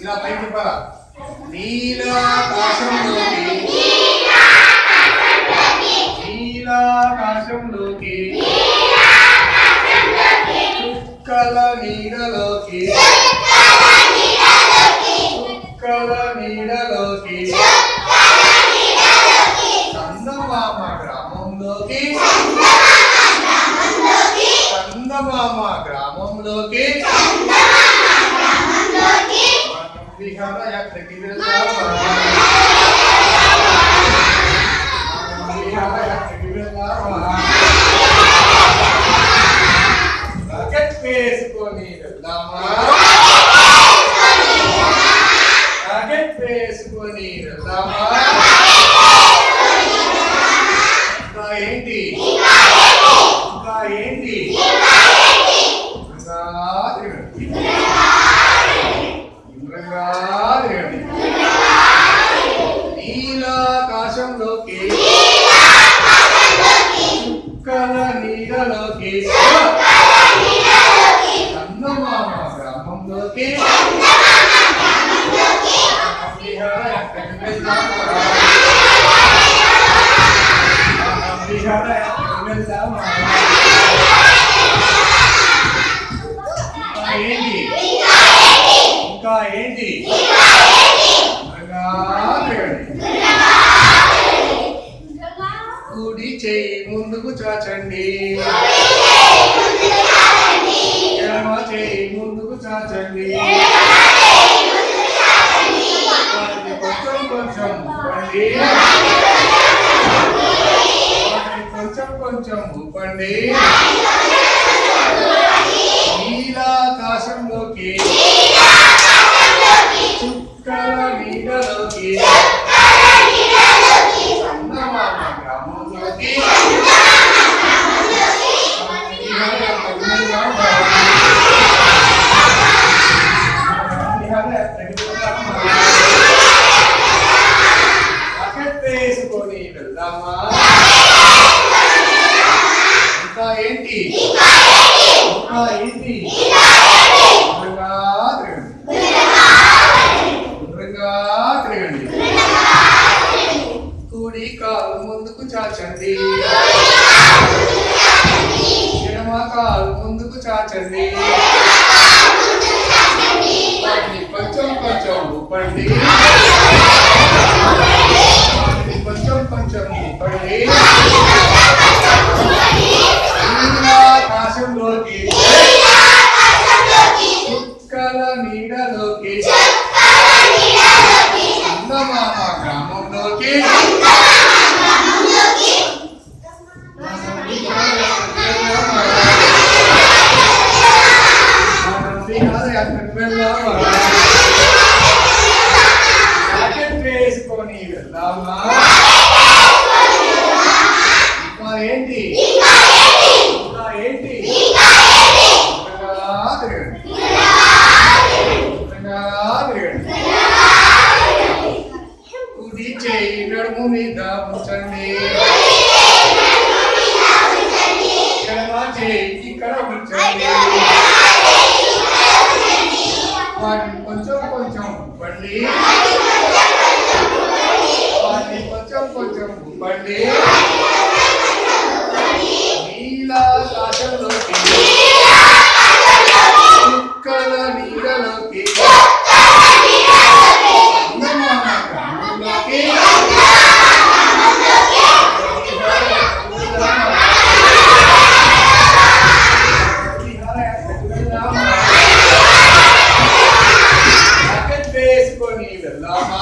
ఇలా పైకి పరా నీలాకాశంలోకి చుక్కల నీడలోకి చందమామ గ్రామంలోకి విహారయాత్రకి వెళ్దామా రాకెట్ వేసుకొని వెళ్దామా ఇంకా ఏంటి నీలాకాశంలోకి చుక్కల నీడలోకి చందమామ గ్రామంలోకి వెళ్దామా ఇంకా ఏంటి కుడి చేయి ముందుకు చాచండి ఎడమ చేయి ముందుకు చాచండి కొంచెం ఊపండి నీలాకాశంలోకి చుక్కల నీడలోకి చందమామ గ్రామంలోకి వేసుకొని వెళ్దామా ఇంకా ఏంటి తిరగండి కుడి కాలు ముందుకు చాచండి ఎడమ కాలు ముందుకు చాచండి కొంచెం ఊపండి కొంచెం ఊపండి ఆకాశంలోకి చుక్కల నీడలోకి చందమామ గ్రామంలోకి రాకెట్ వేసుకొని వెళ్దామా ఇంకా ఏంటి కుడి చేయి నడుము మీద ఉంచండి ఎడమ చేయి ఇక్కడ ఉంచండి వాటిని కొంచెం ఊపండి నీలాకాశంలోకి చుక్కల నీడలోకి రాకెట్ వేసుకొని వెళ్దామా